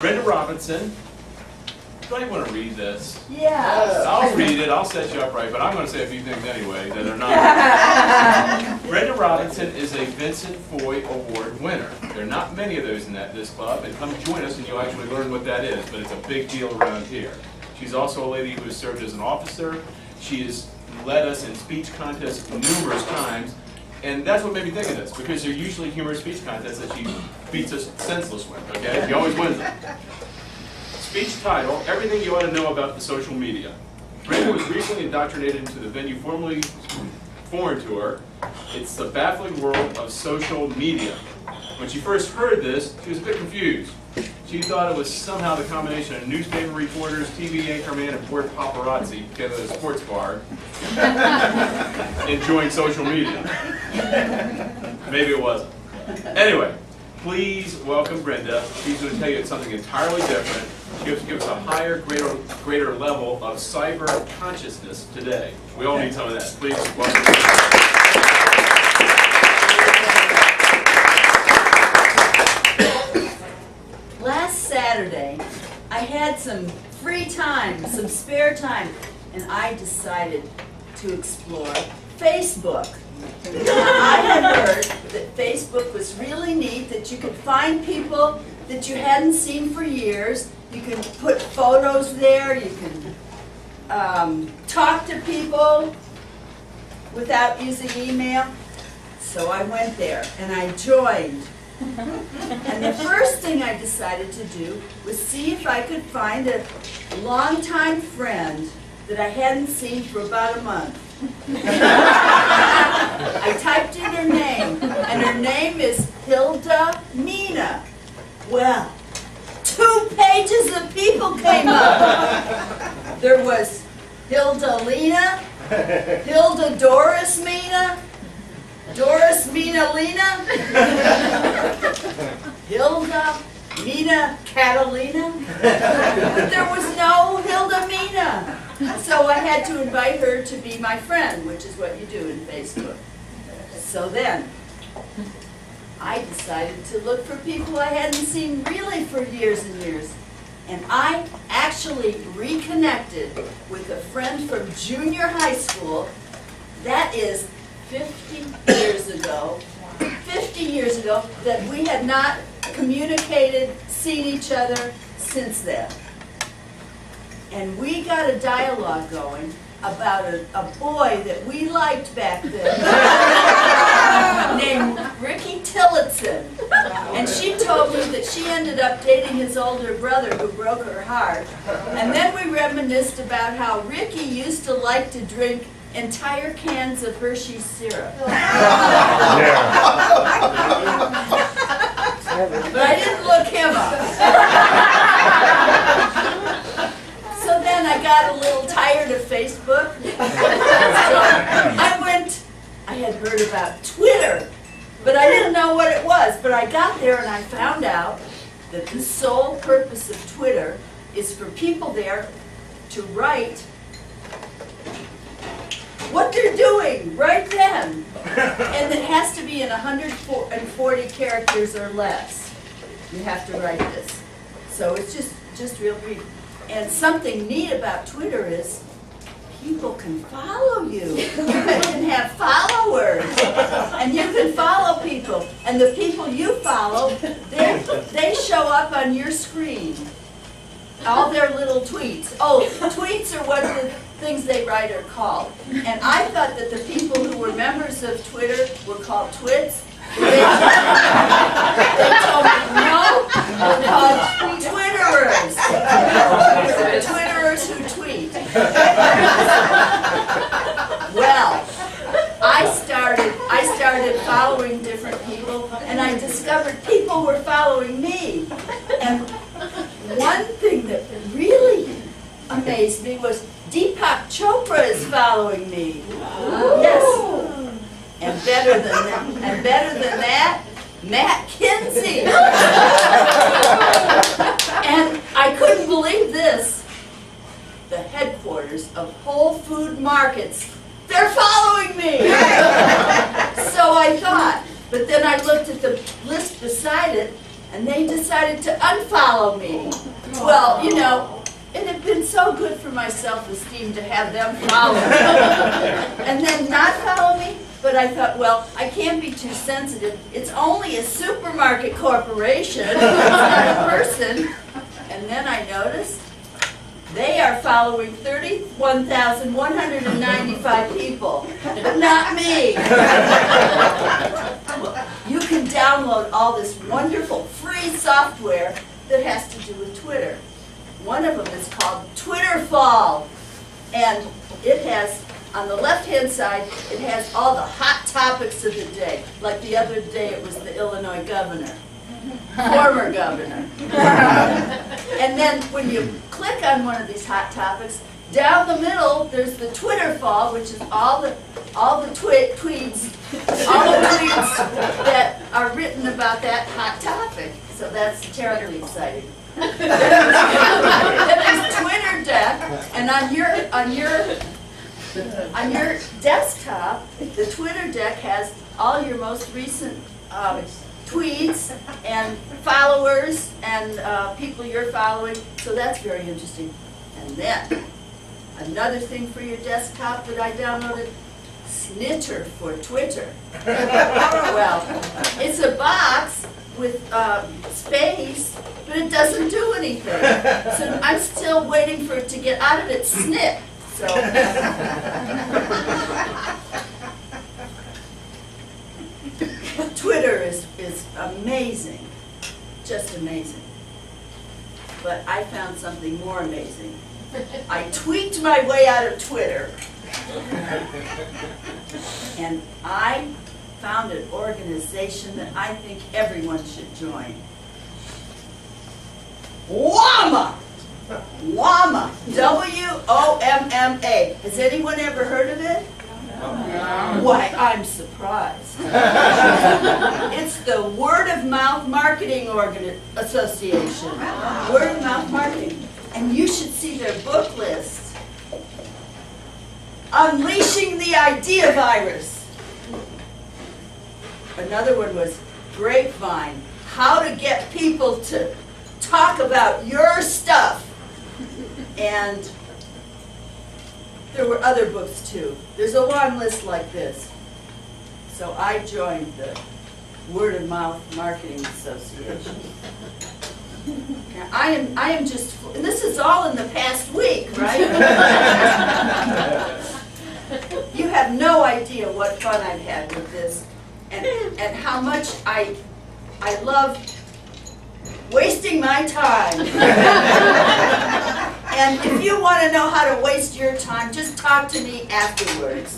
Brenda Robinson. Do I want to read this? Yes. I'll read it. I'll set you up right, but I'm going to say a few things anyway that are not. Brenda Robinson is a Vincent Foy Award winner. There are not many of those in this club, and come join us and you'll actually learn what that is, but it's a big deal around here. She's also a lady who has served as an officer. She has led us in speech contests numerous times, and that's what made me think of this, because they're usually humorous speech contests that she beats us senseless with, okay? She always wins them. Speech title, Everything You Ought to Know About the Social Media. Brenda was recently indoctrinated into the venue formerly foreign to her. It's the baffling world of social media. When she first heard this, she was a bit confused. She thought it was somehow the combination of newspaper reporters, TV anchorman, and bored paparazzi together at a sports bar enjoying social media. Maybe it wasn't. Anyway, please welcome Brenda. She's going to tell you something entirely different. She gives us a higher, greater level of cyber consciousness today. We all need some of that. Please welcome Brenda. Last Saturday, I had some free time, some spare time, and I decided to explore Facebook. I had heard that Facebook was really neat, that you could find people that you hadn't seen for years. You can put photos there, you can talk to people without using email. So I went there and I joined. And the first thing I decided to do was see if I could find a longtime friend that I hadn't seen for about a month. I typed in her name, and her name is Hilda Mina. Well, 2 pages of people came up. There was Hilda Lena, Hilda Doris Mina, Doris Mina Lena, Hilda Mina Catalina, but there was no Hilda Mina. So I had to invite her to be my friend, which is what you do in Facebook. So then, I decided to look for people I hadn't seen really for years and years. And I actually reconnected with a friend from junior high school. That is 50 years ago. 50 years ago that we had not communicated, seen each other since then. And we got a dialogue going about a boy that we liked back then named Ricky Tillotson. And she told me that she ended up dating his older brother who broke her heart. And then we reminisced about how Ricky used to like to drink entire cans of Hershey's syrup. But I didn't look him up. So then I got a little tired of Facebook. So I had heard about Twitter, but I didn't know what it was. But I got there and I found out that the sole purpose of Twitter is for people there to write what they're doing right then. And it has to be in 140 characters or less. You have to write this. So it's just real brief. And something neat about Twitter is people can follow you. You can have followers. And you can follow people. And the people you follow, they show up on your screen. All their little tweets. Oh, tweets are what the things they write are called. And I thought that the people who were members of Twitter were called twits. They told me, no, they're called Twitterers. Twitterers who tweet. Well, I started following different people, and I discovered people were following me. And one thing that really amazed me was Deepak Chopra is following me. Yes. And better than that, Matt Kinsey. And I couldn't believe this. The headquarters of Whole Food Markets, they're following me. So I thought, but then I looked at the list beside it, and they decided to unfollow me. Well, you know, it had been so good for my self-esteem to have them follow me and then not follow me. But I thought, well, I can't be too sensitive. It's only a supermarket corporation, it's not a person. And then I noticed they are following 31,195 people, but not me. You can download all this wonderful free software that has to do with Twitter. One of them is called Twitterfall, and it has, on the left-hand side, it has all the hot topics of the day. Like the other day, it was the Illinois governor, former governor. And then when you click on one of these hot topics, down the middle, there's the Twitterfall, which is all the tweets that are written about that hot topic. So that's terribly exciting. Then there's TwitterDeck, and on your desktop, the TwitterDeck has all your most recent tweets and followers and people you're following, so that's very interesting. And then, another thing for your desktop that I downloaded, Snitcher for Twitter. Well, it's a box with space, but it doesn't do anything. So I'm still waiting for it to get out of its snit. So. Twitter is amazing, just amazing. But I found something more amazing. I tweaked my way out of Twitter, and I found an organization that I think everyone should join. WOMMA! WOMMA! W-O-M-M-A. Has anyone ever heard of it? Why, I'm surprised. It's the Word of Mouth Marketing Association. Word of Mouth Marketing. And you should see their book list. Unleashing the Idea Virus. Another one was Grapevine. How to get people to talk about your stuff. And there were other books too. There's a long list like this. So I joined the Word of Mouth Marketing Association. Now, I am just, and this is all in the past week, right? You have no idea what fun I've had with this, and how much I love wasting my time. And if you want to know how to waste your time, just talk to me afterwards.